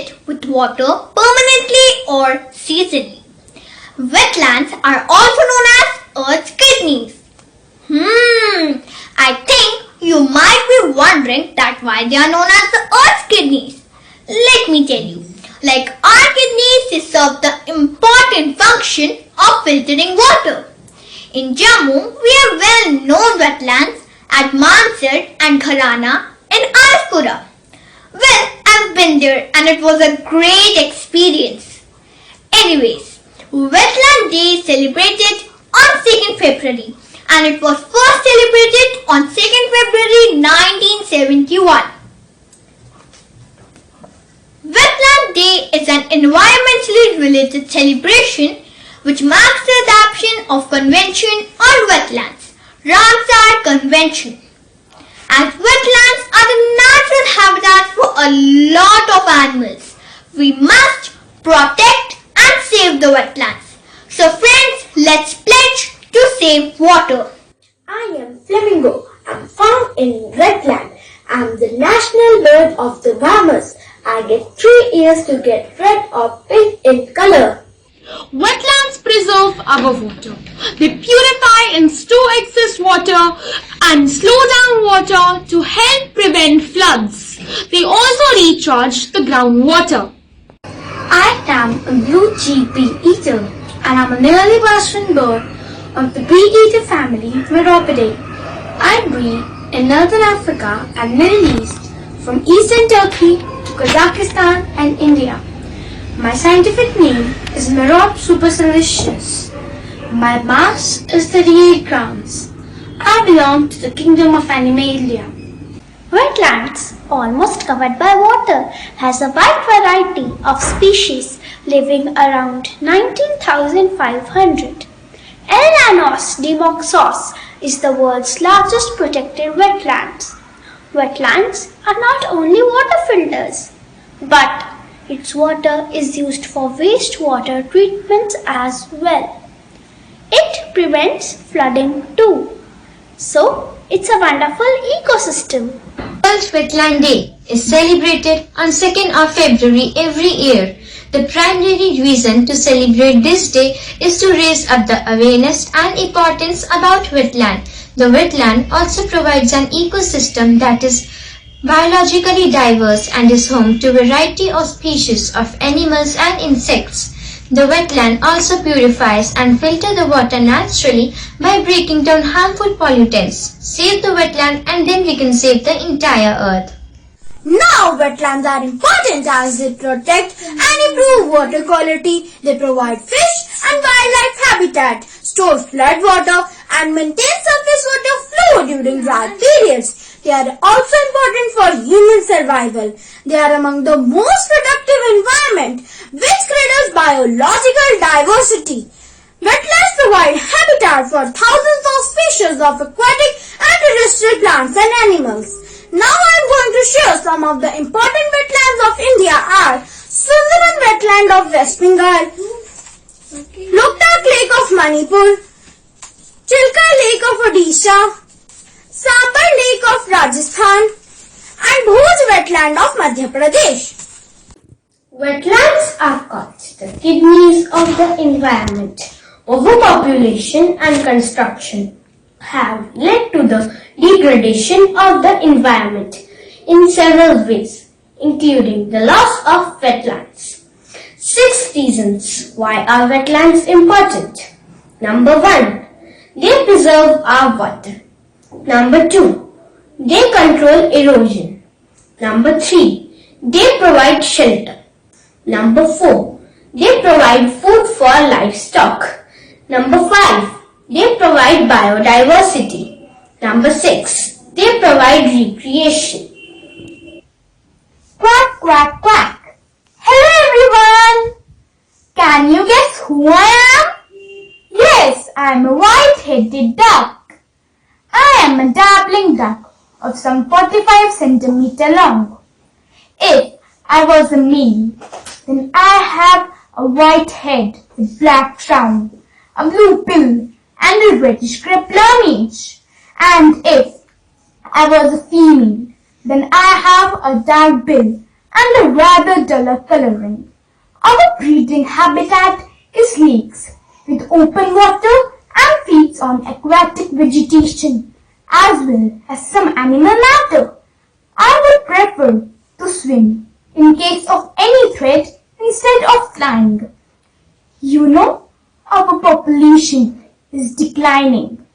it with water permanently or seasonally. Wetlands are also known as Earth's kidneys. I think you might be wondering that why they are known as the Earth's kidneys. Let me tell you. Like our kidneys, they serve the important function of filtering water. In Jammu, we have well-known wetlands at Mansard and Gharana in Araspura. Well, I've been there and it was a great experience. Anyways, Wetland Day is celebrated on 2nd February and it was first celebrated on 2nd February 1971. Wetland Day is an environmentally related celebration which marks the adoption of Convention on Wetlands, Ramsar Convention. As wetlands are the natural habitat for a lot of animals, we must protect and save the wetlands. So friends, let's pledge to save water. I am Flamingo. I'm found in wetland. I'm the national bird of the Bahamas. I get 3 years to get red or pink in color. Wetlands preserve our water. They purify and store excess water and slow down water to help prevent floods. They also recharge the groundwater. I am a blue cheek bee eater and I'm a nearly western bird of the bee eater family Meropidae. I breed in Northern Africa and Middle East from Eastern Turkey to Kazakhstan and India. My scientific name is Merope superciliosus. My mass is 38 grams. I belong to the kingdom of Animalia. Wetlands, almost covered by water, has a wide variety of species living around 19,500. Elanos demoxos is the world's largest protected wetlands. Wetlands are not only water filters, but its water is used for wastewater treatments as well. It prevents flooding too. So, it's a wonderful ecosystem. World Wetland Day is celebrated on 2nd of February every year. The primary reason to celebrate this day is to raise up the awareness and importance about wetland. The wetland also provides an ecosystem that is biologically diverse and is home to a variety of species of animals and insects. The wetland also purifies and filters the water naturally by breaking down harmful pollutants. Save the wetland and then we can save the entire earth. Now wetlands are important as they protect and improve water quality. They provide fish and wildlife habitat, store flood water and maintain surface water flow during dry periods. They are also important for human survival. They are among the most productive environment which cradles biological diversity. Wetlands provide habitat for thousands of species of aquatic and terrestrial plants and animals. Now I am going to share some of the important wetlands of India are Sundaran wetland of West Bengal, Loktak Lake of Manipur, Chilka Lake of Odisha, Sambar Lake of Rajasthan and Bhuj wetland of Madhya Pradesh. Wetlands are called the kidneys of the environment. Overpopulation and construction have led to the degradation of the environment in several ways, including the loss of wetlands. 6 reasons why are wetlands important. Number 1, they preserve our water. Number 2, they control erosion. Number 3, they provide shelter. Number 4, they provide food for livestock. Number 5, they provide biodiversity. Number 6, they provide recreation. Quack, quack, quack. Hello everyone! Can you guess who I am? Yes, I am a white-headed duck. I am a dabbling duck of some 45 centimeters long. If I was a male, then I have a white head with black crown, a blue bill and a reddish grey plumage. And if I was a female, then I have a dark bill and a rather duller coloring. Our breeding habitat is lakes with open water and feeds on aquatic vegetation as well as some animal matter. I would prefer to swim in case of any threat instead of flying. You know, our population is declining,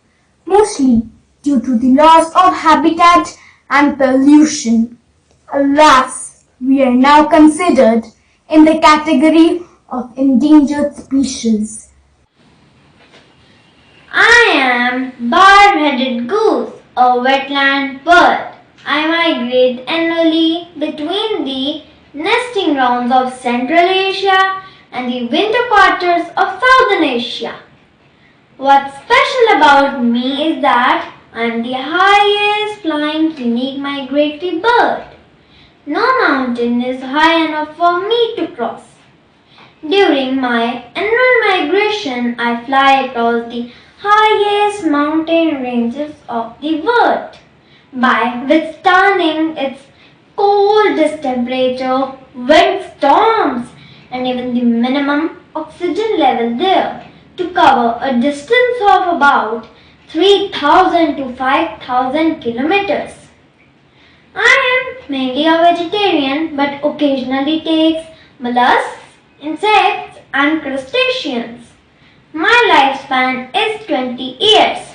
mostly due to the loss of habitat and pollution. Alas, we are now considered in the category of endangered species. I am bar-headed goose, a wetland bird. I migrate annually between the nesting grounds of Central Asia and the winter quarters of Southern Asia. What's special about me is that I am the highest flying unique migratory bird. No mountain is high enough for me to cross. During my annual migration, I fly across the highest mountain ranges of the world. By withstanding its coldest temperature, wind storms, and even the minimum oxygen level there, to cover a distance of about 3,000 to 5,000 kilometers. I am mainly a vegetarian but occasionally takes mollusks, insects and crustaceans. My lifespan is 20 years.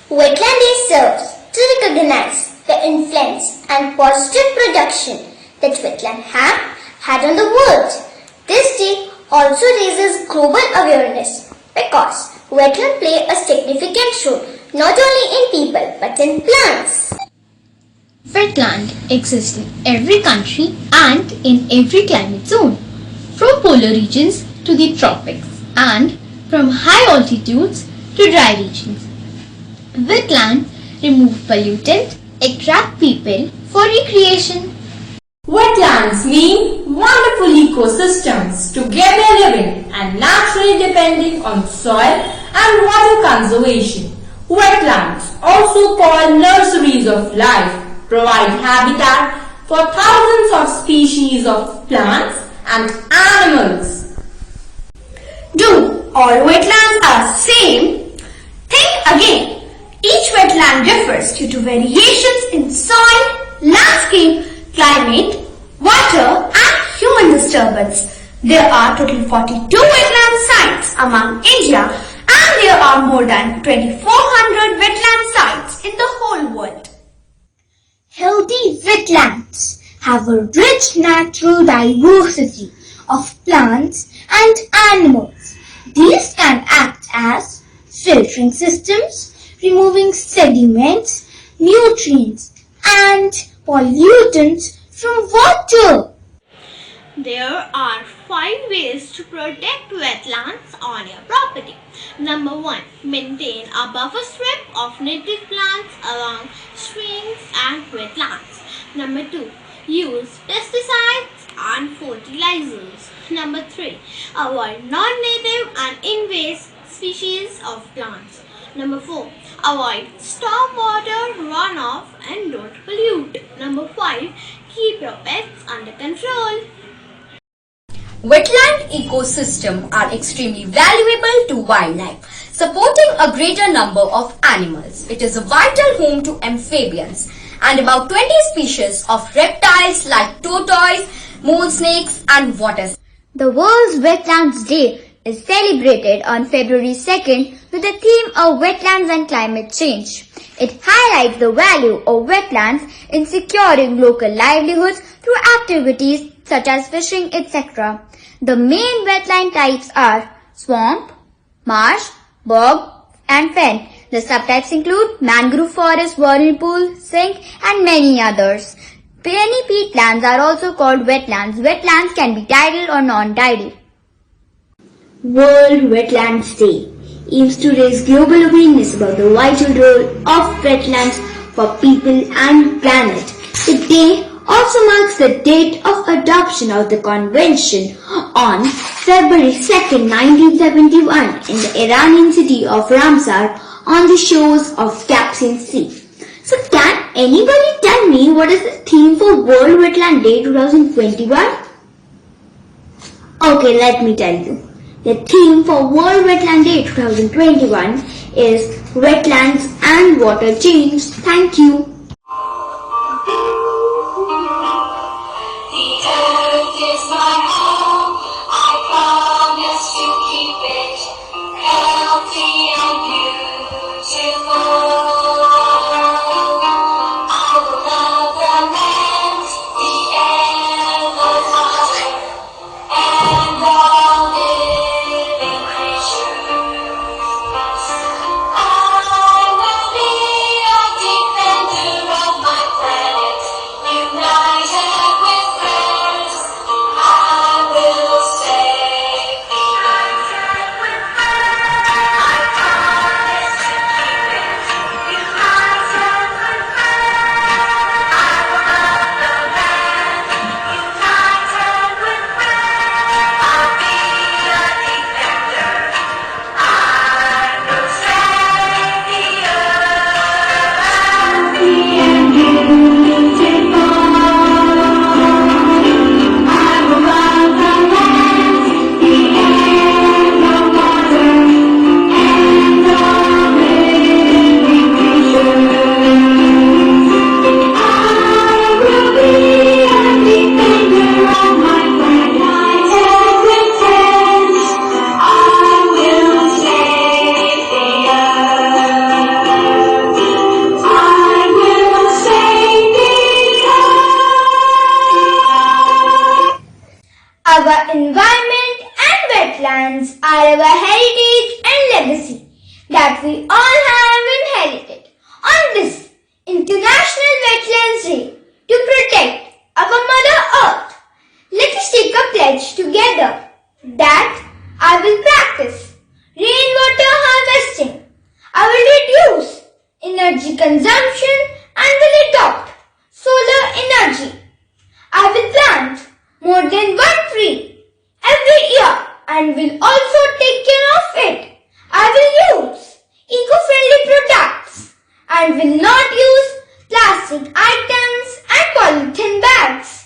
Wetland Day serves to recognize the influence and positive production that wetlands have had on the world. This day also raises global awareness because wetlands play a significant role not only in people but in plants. Wetland exists in every country and in every climate zone, from polar regions to the tropics and from high altitudes to dry regions. Wetlands remove pollutant, attract people for recreation. Wetlands mean wonderful ecosystems together living and naturally depending on soil and water conservation. Wetlands, also called nurseries of life, provide habitat for thousands of species of plants and animals. Do all wetlands are same? Think again. Each wetland differs due to variations in soil, landscape, climate, water and human disturbance. There are total 42 wetland sites among India and there are more than 2,400 wetland sites in the whole world. Healthy wetlands have a rich natural diversity of plants and animals. These can act as filtering systems, removing sediments, nutrients and pollutants from water. There are 5 ways to protect wetlands on your property. Number 1. Maintain a buffer strip of native plants along streams and wetlands. Number 2. Use pesticides and fertilizers. Number 3. Avoid non-native and invasive species of plants. Number 4. Avoid stormwater runoff and don't pollute. Number 5. Keep your pets under control. Wetland ecosystems are extremely valuable to wildlife, supporting a greater number of animals. It is a vital home to amphibians and about 20 species of reptiles like tortoise, mole snakes and water. The World's Wetlands Day is celebrated on February 2nd with the theme of wetlands and climate change. It highlights the value of wetlands in securing local livelihoods through activities such as fishing, etc. The main wetland types are swamp, marsh, bog and fen. The subtypes include mangrove forest, whirlpool, sink and many others. Many peatlands are also called wetlands. Wetlands can be tidal or non-tidal. World Wetlands Day aims to raise global awareness about the vital role of wetlands for people and planet. The day also marks the date of adoption of the convention on February 2nd, 1971 in the Iranian city of Ramsar on the shores of Caspian Sea. So can anybody tell me what is the theme for World Wetland Day 2021? Okay, let me tell you. The theme for World Wetland Day 2021 is Wetlands and Water Change. Thank you. The earth is my home. I promise to keep it healthy and beautiful. I will love the land, the air, the water, and all living creatures. I will be a defender of my planet, united with birds. I will save the earth. I promise to keep it united with birds. I will love the land, united with birds. I'll be a defender. I will save the earth. And beautiful. I will love the land, the air, the water, and all living creatures. I will be a defender of my planet, united with friends. I will save the earth. I will save the earth. Our environment and wetlands are our heritage and legacy that we all have inherited. On this International Wetlands Day to protect our Mother Earth, let us take a pledge together that I will practice rainwater harvesting, I will reduce energy consumption and will adopt solar energy. I will plant more than one tree every year and will also take care of it. I will use eco-friendly products and will not use plastic items and polythene bags.